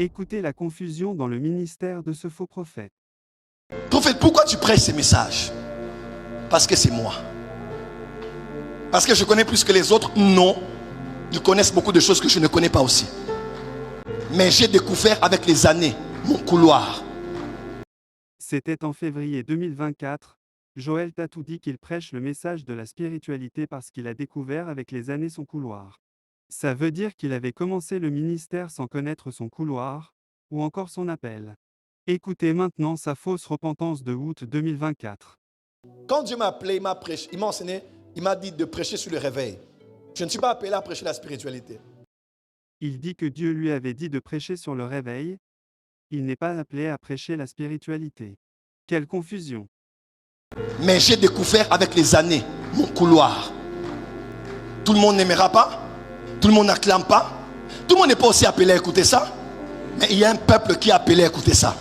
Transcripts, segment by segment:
Écoutez la confusion dans le ministère de ce faux prophète. Prophète, pourquoi tu prêches ces messages? Parce que c'est moi. Parce que je connais plus que les autres? Non. Ils connaissent beaucoup de choses que je ne connais pas aussi. Mais j'ai découvert avec les années mon couloir. C'était en février 2024. Joël Tatou dit qu'il prêche le message de la spiritualité parce qu'il a découvert avec les années son couloir. Ça veut dire qu'il avait commencé le ministère sans connaître son couloir, ou encore son appel. Écoutez maintenant sa fausse repentance de août 2024. Quand Dieu m'a appelé, il m'a prêché, il m'a enseigné, il m'a dit de prêcher sur le réveil. Je ne suis pas appelé à prêcher la spiritualité. Il dit que Dieu lui avait dit de prêcher sur le réveil. Il n'est pas appelé à prêcher la spiritualité. Quelle confusion! Mais j'ai découvert avec les années mon couloir. Tout le monde n'aimera pas. Tout le monde n'acclame pas. Tout le monde n'est pas aussi appelé à écouter ça. Mais il y a un peuple qui est appelé à écouter ça.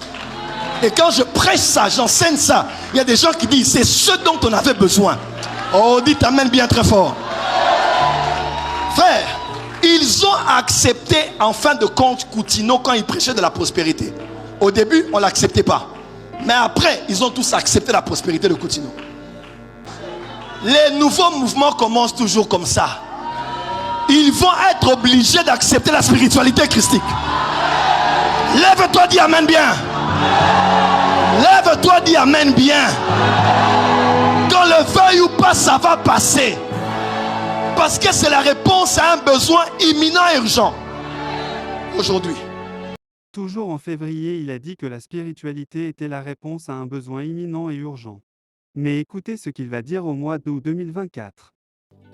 Et quand je prêche ça, j'enseigne ça, il y a des gens qui disent c'est ce dont on avait besoin. Oh, dites amen bien très fort. Frère, ils ont accepté en fin de compte Coutinho quand il prêchait de la prospérité. Au début, on ne l'acceptait pas. Mais après, ils ont tous accepté la prospérité de Coutinho. Les nouveaux mouvements commencent toujours comme ça. Ils vont être obligés d'accepter la spiritualité christique. Lève-toi, dis amen bien. Lève-toi, dis amen bien. Qu'on le veuille ou pas, ça va passer. Parce que c'est la réponse à un besoin imminent et urgent. Aujourd'hui. Toujours en février, il a dit que la spiritualité était la réponse à un besoin imminent et urgent. Mais écoutez ce qu'il va dire au mois d'août 2024.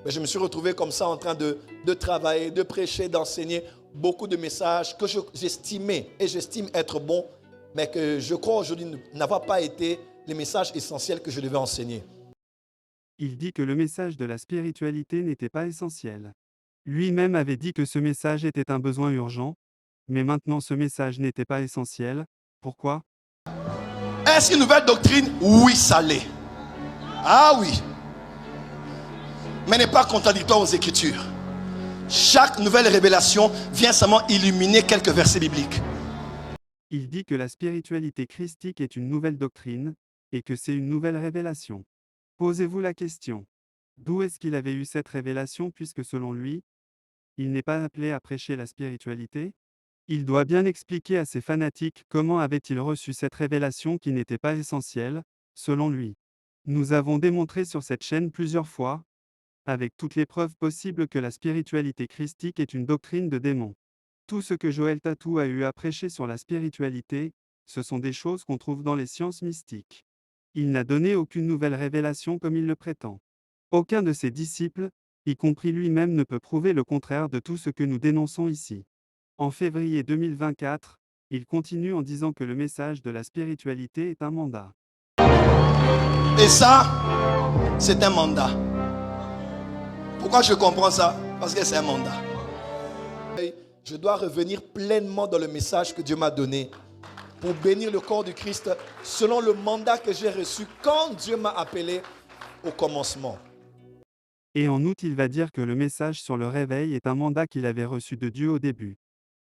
Je me suis retrouvé comme ça en train de travailler, de prêcher, d'enseigner beaucoup de messages que j'estimais et j'estime être bons, mais que je crois aujourd'hui n'avoir pas été les messages essentiels que je devais enseigner. Il dit que le message de la spiritualité n'était pas essentiel. Lui-même avait dit que ce message était un besoin urgent, mais maintenant ce message n'était pas essentiel. Pourquoi? Est-ce une nouvelle doctrine? Oui, ça l'est. Ah oui. Mais n'est pas contradictoire aux Écritures. Chaque nouvelle révélation vient seulement illuminer quelques versets bibliques. Il dit que la spiritualité christique est une nouvelle doctrine, et que c'est une nouvelle révélation. Posez-vous la question. D'où est-ce qu'il avait eu cette révélation puisque selon lui, il n'est pas appelé à prêcher la spiritualité? Il doit bien expliquer à ses fanatiques comment avait-il reçu cette révélation qui n'était pas essentielle, selon lui. Nous avons démontré sur cette chaîne plusieurs fois, avec toutes les preuves possibles que la spiritualité christique est une doctrine de démons. Tout ce que Joël Tatou a eu à prêcher sur la spiritualité, ce sont des choses qu'on trouve dans les sciences mystiques. Il n'a donné aucune nouvelle révélation comme il le prétend. Aucun de ses disciples, y compris lui-même, ne peut prouver le contraire de tout ce que nous dénonçons ici. En février 2024, il continue en disant que le message de la spiritualité est un mandat. Et ça, c'est un mandat. Pourquoi je comprends ça? Parce que c'est un mandat. Je dois revenir pleinement dans le message que Dieu m'a donné pour bénir le corps du Christ selon le mandat que j'ai reçu quand Dieu m'a appelé au commencement. Et en août, il va dire que le message sur le réveil est un mandat qu'il avait reçu de Dieu au début.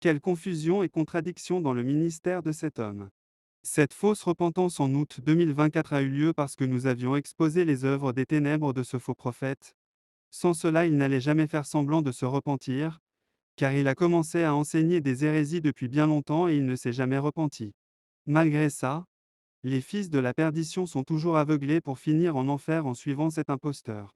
Quelle confusion et contradiction dans le ministère de cet homme. Cette fausse repentance en août 2024 a eu lieu parce que nous avions exposé les œuvres des ténèbres de ce faux prophète. Sans cela, il n'allait jamais faire semblant de se repentir, car il a commencé à enseigner des hérésies depuis bien longtemps et il ne s'est jamais repenti. Malgré ça, les fils de la perdition sont toujours aveuglés pour finir en enfer en suivant cet imposteur.